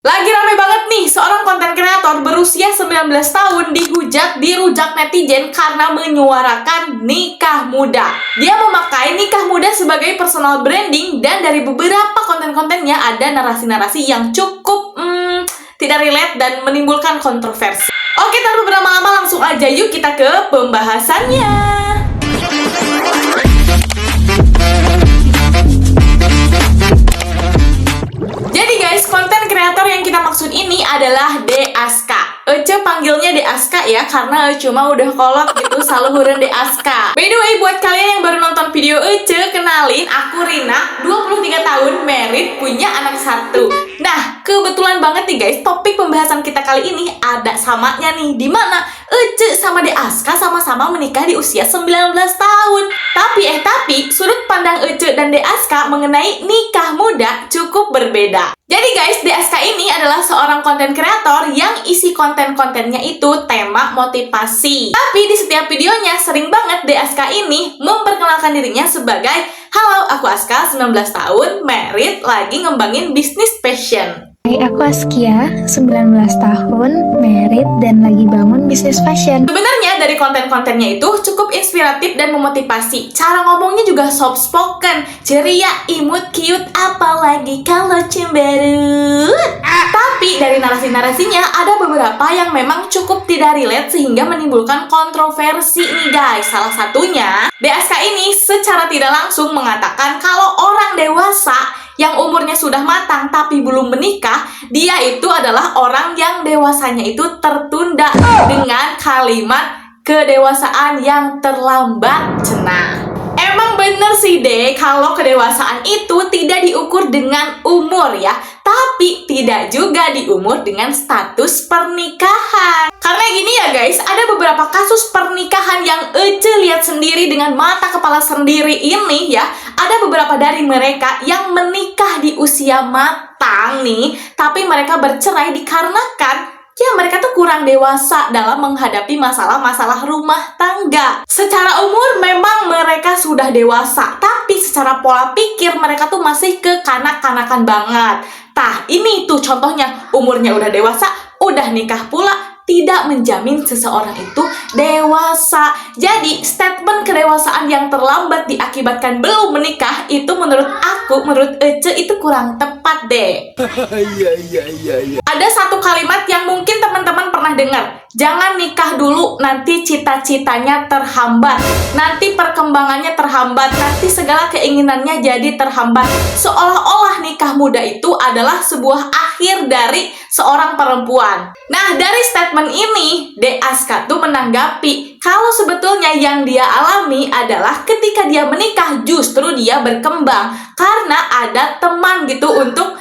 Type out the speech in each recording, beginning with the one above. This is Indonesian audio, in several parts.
Lagi rame banget nih, seorang konten kreator berusia 19 tahun dirujak netizen karena menyuarakan nikah muda. Dia memakai nikah muda sebagai personal branding dan dari beberapa konten-kontennya ada narasi-narasi yang cukup tidak relate dan menimbulkan kontroversi. Oke, tanpa berlama-lama langsung aja yuk kita ke pembahasannya. Jadi guys, konten kreator yang kita maksud ini adalah De Aska. Ece panggilnya De Aska ya, karena Ece mah udah kolot gitu saluhureun De Aska. By the way, buat kalian yang baru nonton video Ece, kenalin aku Rina, 23 tahun, married, punya anak 1. Nah, kebetulan banget nih guys, topik pembahasan kita kali ini ada samanya nih, dimana Ece sama De Aska sama-sama menikah di usia 19 tahun. Tapi sudut pandang Ece dan De Aska mengenai nikah muda cukup berbeda. Jadi guys, De Aska ini adalah seorang konten kreator yang isi konten-kontennya itu tema motivasi. Tapi di setiap videonya sering banget De Aska ini memperkenalkan dirinya sebagai "Halo, aku Aska, 19 tahun, married, lagi ngembangin bisnis fashion." Hai, aku Askia, 19 tahun, married, dan lagi bangun bisnis fashion. Sebenarnya dari konten-kontennya itu cukup inspiratif dan memotivasi. Cara ngomongnya juga soft spoken, ceria, imut, cute, apalagi kalau cemberut. Tapi dari narasi-narasinya ada beberapa yang memang cukup tidak relate sehingga menimbulkan kontroversi nih guys. Salah satunya, De Aska ini secara tidak langsung mengatakan kalau orang dewasa yang umurnya sudah matang tapi belum menikah, dia itu adalah orang yang dewasanya itu tertunda dengan kalimat kedewasaan yang terlambat cenah. Emang bener sih deh kalau kedewasaan itu tidak diukur dengan umur ya, tapi tidak juga diumur dengan status pernikahan. Karena gini ya guys, ada beberapa kasus pernikahan yang Ece lihat sendiri dengan mata kepala sendiri ini ya. Ada beberapa dari mereka yang menikah di usia matang nih, tapi mereka bercerai dikarenakan ya mereka tuh kurang dewasa dalam menghadapi masalah-masalah rumah tangga. Secara umur memang mereka sudah dewasa, tapi secara pola pikir mereka tuh masih kekanak-kanakan banget. Tah, ini tuh contohnya, umurnya udah dewasa, udah nikah pula, tidak menjamin seseorang itu dewasa. Jadi, statement kedewasaan yang terlambat diakibatkan belum menikah itu menurut Ece itu kurang tepat deh. Ada satu kalimat yang mungkin teman-teman pernah dengar. Jangan nikah dulu, nanti cita-citanya terhambat. Nanti perkembangannya terhambat. Nanti segala keinginannya jadi terhambat. Seolah-olah nikah muda itu adalah sebuah akhir dari seorang perempuan. Nah, dari statement ini, De Aska tuh menanggapi kalau sebetulnya yang dia alami adalah ketika dia menikah justru dia berkembang karena ada teman gitu untuk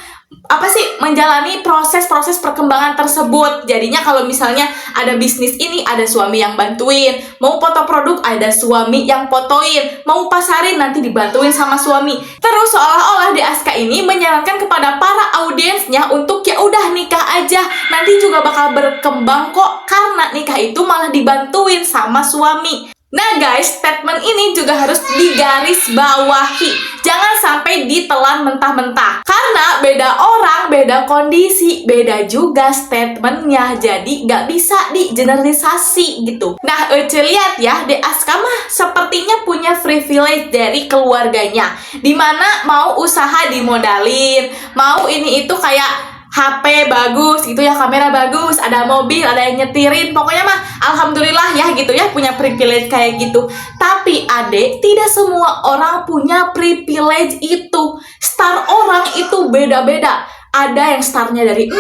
menjalani proses-proses perkembangan tersebut. Jadinya kalau misalnya ada bisnis ini, ada suami yang bantuin. Mau foto produk, ada suami yang fotoin. Mau pasarin, nanti dibantuin sama suami. Terus seolah-olah De Aska ini menyarankan kepada para audiensnya untuk ya udah nikah aja. Nanti juga bakal berkembang kok, karena nikah itu malah dibantuin sama suami. Nah guys, statement ini juga harus digarisbawahi. Jangan sampai ditelan mentah-mentah. Karena beda orang, beda kondisi, beda juga statementnya. Jadi gak bisa digeneralisasi gitu. Nah, Ece lihat ya, De Aska mah sepertinya punya privilege dari keluarganya. Dimana mau usaha dimodalin, mau ini itu kayak HP bagus gitu ya, kamera bagus, ada mobil, ada yang nyetirin. Pokoknya mah alhamdulillah ya gitu ya, punya privilege kayak gitu. Tapi adek, tidak semua orang punya privilege itu. Star orang itu beda-beda. Ada yang startnya dari 0,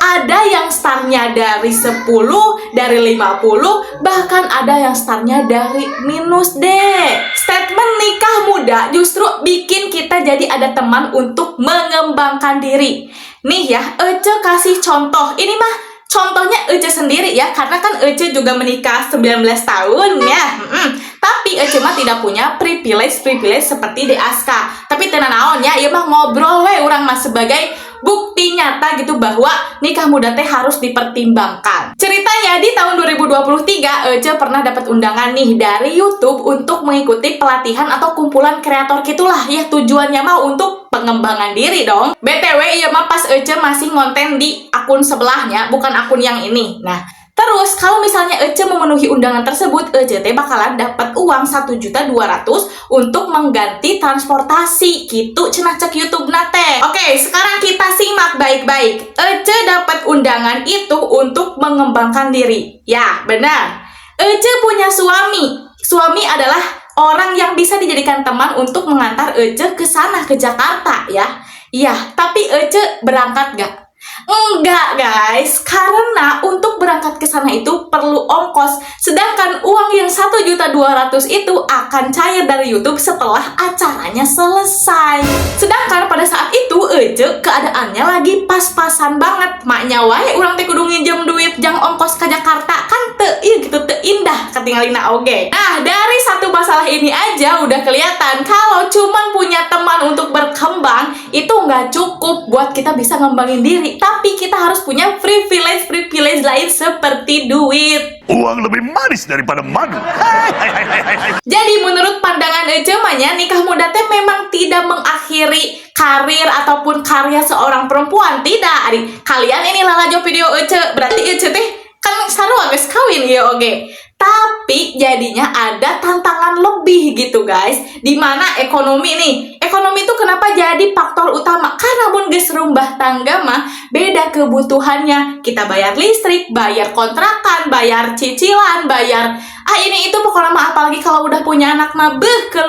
ada yang startnya dari 10, dari 50, bahkan ada yang startnya dari minus deh. Statement nikah muda justru bikin kita jadi ada teman untuk mengembangkan diri. Nih ya, Ece kasih contoh. Ini mah contohnya Ece sendiri ya, karena kan Ece juga menikah 19 tahun ya. Tapi Ece mah tidak punya privilege seperti De Aska. Tapi tenan naon ya, ieu mah ngobrol we urang mah sebagai bukti nyata gitu bahwa nikah muda teh harus dipertimbangkan. Ceritanya di tahun 2023 Ece pernah dapat undangan nih dari YouTube untuk mengikuti pelatihan atau kumpulan kreator gitulah ya, tujuannya mah untuk pengembangan diri dong. BTW, iya mah pas Ece masih ngonten di akun sebelahnya, bukan akun yang ini. Nah, terus kalau misalnya Ece memenuhi undangan tersebut, Ece teh bakalan dapat uang 1.200.000 untuk mengganti transportasi. Gitu cenah cek YouTube nate. Oke, sekarang kita simak baik-baik. Ece dapat undangan itu untuk mengembangkan diri. Ya, benar. Ece punya suami. Suami adalah orang yang bisa dijadikan teman untuk mengantar Ece ke sana, ke Jakarta ya. Iya, tapi Ece berangkat gak? Enggak guys, karena untuk berangkat ke sana itu perlu ongkos. Sedangkan uang yang 1.200.000 itu akan cair dari YouTube setelah acaranya selesai. Sedangkan pada saat itu Ece keadaannya lagi pas-pasan banget. Maknya wae urang teh kudu nginjem duit jang ongkos ke Jakarta kan teu ieu gitu teu indah katingalina oge. Nah, dari satu masalah ini aja udah kelihatan kalau cuman punya teman untuk berkembang itu nggak cukup buat kita bisa ngembangin diri. Tapi kita harus punya privilege lain seperti duit. Uang lebih manis daripada madu. Jadi menurut pandangan Ece mahnya, nikah muda teh memang tidak mengakhiri karir ataupun karya seorang perempuan. Tidak, adik. Kalian ini lalajo video Ece. Berarti Ece teh kan sarua geus kawin ya oge. Tapi jadinya ada tantangan lebih gitu guys. Dimana ekonomi nih. Ekonomi itu kenapa jadi faktor utama? Karena mun geus rumbah tangga mah beda kebutuhannya. Kita bayar listrik, bayar kontrakan, bayar cicilan, bayar ini itu pokoknya mah apalagi kalau udah punya anak mah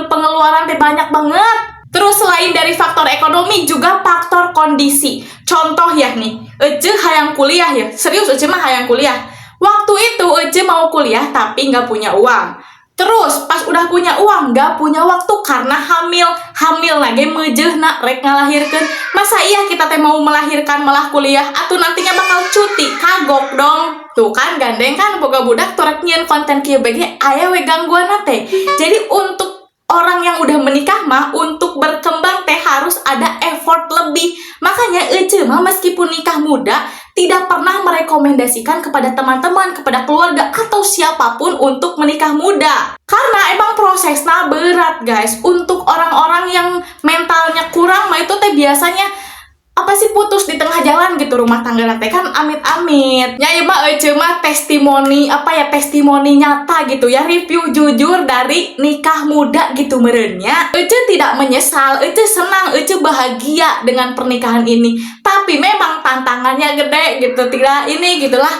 pengeluaran teh banyak banget. Terus selain dari faktor ekonomi juga faktor kondisi. Contoh ya nih, Ece hayang kuliah ya. Serius Ece mah hayang kuliah. Waktu itu Ece mau kuliah tapi nggak punya uang. Terus pas udah punya uang nggak punya waktu karena hamil lagi meujeuhna rek ngalahirkeun. Masa iya kita teh mau melahirkan malah kuliah atau nantinya bakal cuti, kagok dong. Tuh kan gandeng kan boga budak turek nyieun konten kieu bege aya we gangguan teh. Jadi untuk orang yang udah menikah mah untuk berkembang teh harus ada effort lebih. Makanya Ece mah meskipun nikah muda tidak pernah merekomendasikan kepada teman-teman, kepada keluarga atau siapapun untuk menikah muda. Karena emang prosesnya berat guys. Untuk orang-orang yang mentalnya kurang mah itu teh biasanya apa sih putus di tengah jalan gitu rumah tangga teh kan amit-amit. Ya mah Ece mah testimoni testimoni nyata gitu ya, review jujur dari nikah muda gitu merennya. Ece tidak menyesal, Ece senang, Ece bahagia dengan pernikahan ini. Tapi memang tantangannya gede gitu, tidak ini gitulah.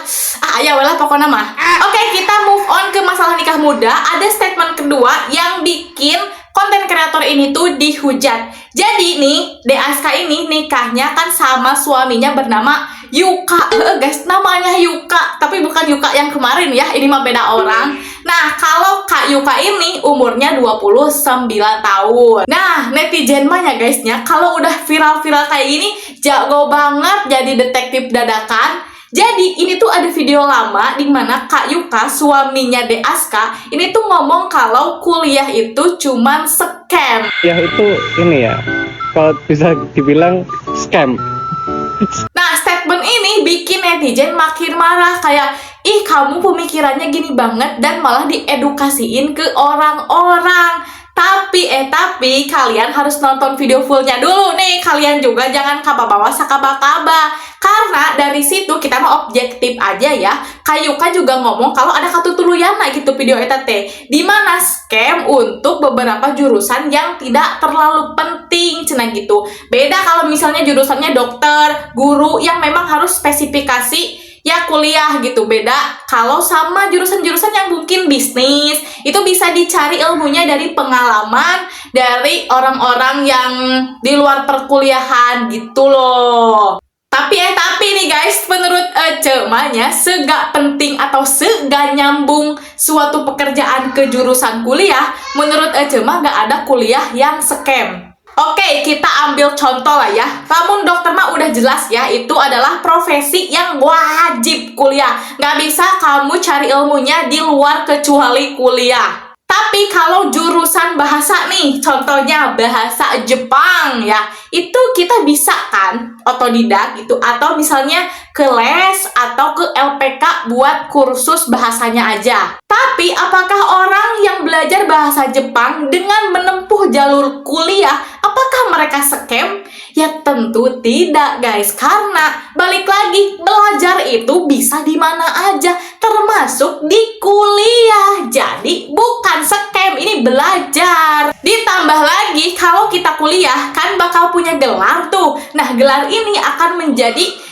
Ya welah pokoknya mah. Oke, kita move on ke masalah nikah muda. Ada statement kedua yang bikin konten kreator ini tuh dihujat. Jadi nih, Deaska ini nikahnya kan sama suaminya bernama Yuka. Guys, namanya Yuka, tapi bukan Yuka yang kemarin ya. Ini mah beda orang. Nah, kalau Kak Yuka ini umurnya 29 tahun. Nah, netizen mah ya guysnya, kalau udah viral-viral kayak gini, jago banget jadi detektif dadakan. Jadi ini tuh ada video lama di mana Kak Yuka, suaminya Deaska, ini tuh ngomong kalau kuliah itu cuman scam. Ya itu ini ya, kalau bisa dibilang scam. Nah, statement ini bikin netizen makin marah kayak, ih kamu pemikirannya gini banget dan malah diedukasiin ke orang-orang. Tapi kalian harus nonton video fullnya dulu nih. Kalian juga jangan kaba-bawa sakaba-kaba. Karena dari situ kita mau objektif aja ya. Kak Yuka juga ngomong kalau ada katutuluyana gitu video eta teh. Dimana scam untuk beberapa jurusan yang tidak terlalu penting cenah gitu. Beda kalau misalnya jurusannya dokter, guru yang memang harus spesifikasi ya kuliah gitu. Beda kalau sama jurusan-jurusan yang mungkin bisnis, itu bisa dicari ilmunya dari pengalaman dari orang-orang yang di luar perkuliahan gitu loh. Tapi nih guys, menurut Ece mahnya segak penting atau segak nyambung suatu pekerjaan ke jurusan kuliah, menurut Ece mah gak ada kuliah yang scam. Oke, kita ambil contoh lah ya. Namun dokter mah udah jelas ya, itu adalah profesi yang wajib kuliah. Nggak bisa kamu cari ilmunya di luar kecuali kuliah. Tapi kalau jurusan bahasa nih, contohnya bahasa Jepang ya, itu kita bisa kan otodidak gitu, atau misalnya ke les atau ke LPK buat kursus bahasanya aja. Tapi apakah orang yang belajar bahasa Jepang dengan menempuh jalur kuliah, apakah mereka scam? Ya tentu tidak guys, karena balik lagi, belajar itu bisa di mana aja, termasuk di kuliah. Jadi bukan scam, ini belajar. Ditambah lagi kalau kita kuliah kan bakal punya gelar tuh. Nah, gelar ini akan menjadi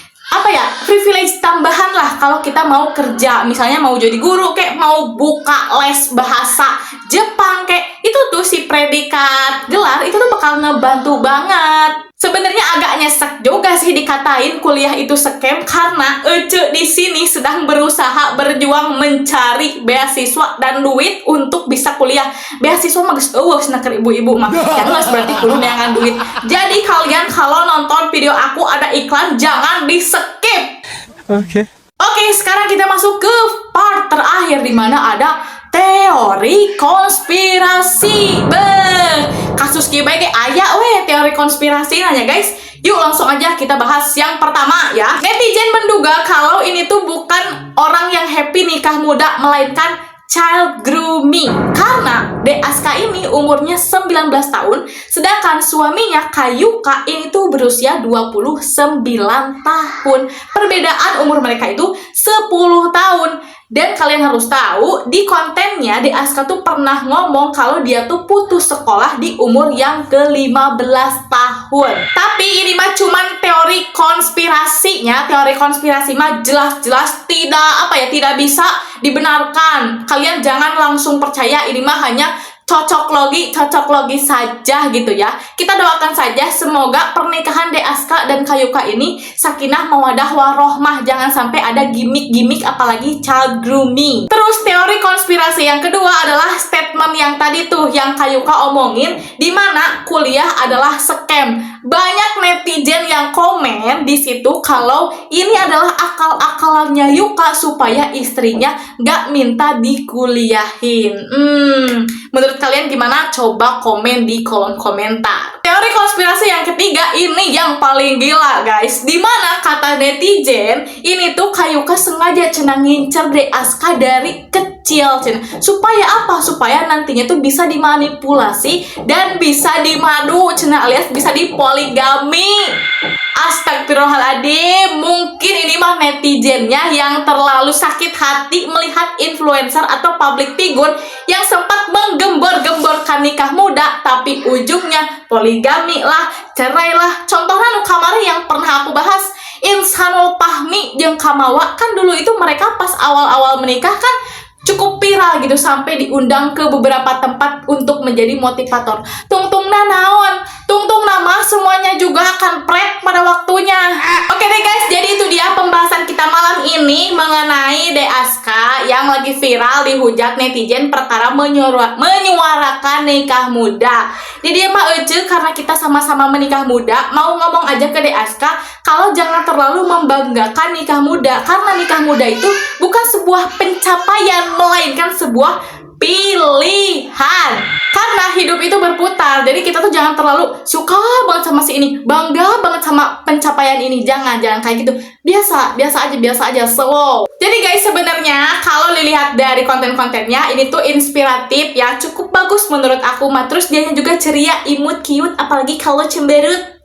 privilege tambahan lah kalau kita mau kerja, misalnya mau jadi guru, kayak mau buka les bahasa Jepang, kayak itu tuh si predikat gelar itu tuh bakal ngebantu banget. Sebenarnya agak nyesek juga sih dikatain kuliah itu scam, karena Ece di sini sedang berusaha berjuang mencari beasiswa dan duit untuk bisa kuliah. Beasiswa mah geus eueuh nah keur ibu-ibu mah. Jangan berarti kudu neangan duit. Jadi kalian kalau nonton video aku ada iklan jangan di-skip. Oke, sekarang kita masuk ke part terakhir di mana ada teori konspirasi. Kasus kieu bae ge aya we teori konspirasi nanya guys. Yuk langsung aja kita bahas yang pertama ya. Netizen menduga kalau ini tuh bukan orang yang happy nikah muda, melainkan child grooming. Karena Aska ini umurnya 19 tahun, sedangkan suaminya Kayuka ini tuh berusia 29 tahun. Perbedaan umur mereka itu 10 tahun. Dan kalian harus tahu, di kontennya Aska tuh pernah ngomong kalau dia tuh putus sekolah di umur yang ke-15 tahun. Tapi ini mah cuman teori konspirasinya. Teori konspirasi mah jelas-jelas tidak bisa dibenarkan. Kalian jangan langsung percaya, ini mah hanya cocok logi saja gitu ya. Kita doakan saja semoga pernikahan Aska dan Kayuka ini sakinah mawadah warohmah, jangan sampai ada gimmick apalagi child grooming. Terus teori konspirasi yang kedua adalah statement yang tadi tuh yang Kayuka omongin, di mana kuliah adalah scam. Banyak netizen yang komen di situ kalau ini adalah akal-akalannya Yuka supaya istrinya nggak minta dikuliahin. Menurut kalian gimana? Coba komen di kolom komentar. Teori konspirasi yang ketiga ini yang paling gila guys, dimana kata netizen ini tuh Kayuka sengaja ngincer Aska dari kecil supaya apa? Supaya nantinya tuh bisa dimanipulasi dan bisa dimadu alias bisa dipoligami. Astagfirullahaladzim, mungkin ini mah netizennya yang terlalu sakit hati melihat influencer atau public figure yang sempat menggembor-gemborkan nikah muda, tapi ujungnya poligami lah, cerai lah. Contohnya nu kamari yang pernah aku bahas, Insanul Fahmi jeung Kamawa, kan dulu itu mereka pas awal-awal menikah kan cukup viral gitu, sampai diundang ke beberapa tempat untuk menjadi motivator. Tungtungna naon? Tungtungna mah semuanya juga akan pret pada waktunya. Oke deh guys, jadi itu dia pembahasan kita malam ini mengenai Aska yang lagi viral dihujat netizen perkara menyuarakan nikah muda. Jadi dia mah karena kita sama-sama menikah muda, mau ngomong aja ke Aska kalau jangan terlalu membanggakan nikah muda, karena nikah muda itu bukan sebuah pencapaian, melainkan sebuah pilihan. Karena hidup itu berputar, jadi kita tuh jangan terlalu suka banget sama si ini, bangga banget sama pencapaian ini. Jangan kayak gitu. Biasa aja, slow. Jadi guys, sebenarnya kalau dilihat dari konten-kontennya ini tuh inspiratif ya, cukup bagus menurut aku mah. Terus dianya juga ceria, imut, cute, apalagi kalau cemberut.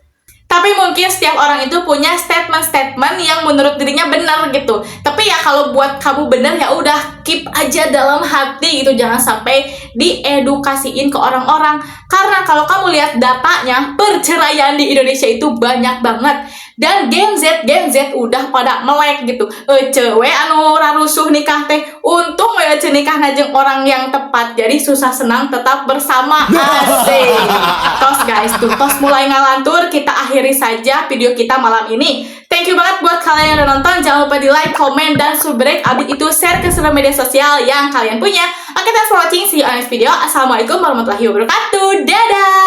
Tapi mungkin setiap orang itu punya statement-statement yang menurut dirinya benar gitu. Tapi ya kalau buat kamu benar ya udah keep aja dalam hati gitu. Jangan sampai diedukasiin ke orang-orang. Karena kalau kamu lihat datanya, perceraian di Indonesia itu banyak banget. Dan Gen Z udah pada melek gitu. Cewek anu rarusuh nikah teh, untung we nikah najeng orang yang tepat. Jadi susah senang tetap bersama. Asik. Tos guys, tos mulai ngalantur. Kita akhiri saja video kita malam ini. Thank you banget buat kalian yang udah nonton. Jangan lupa di like, comment, dan subscribe. Abis itu share ke seluruh media sosial yang kalian punya. Oke, thanks for watching. See you on next video. Assalamualaikum warahmatullahi wabarakatuh. Dadah.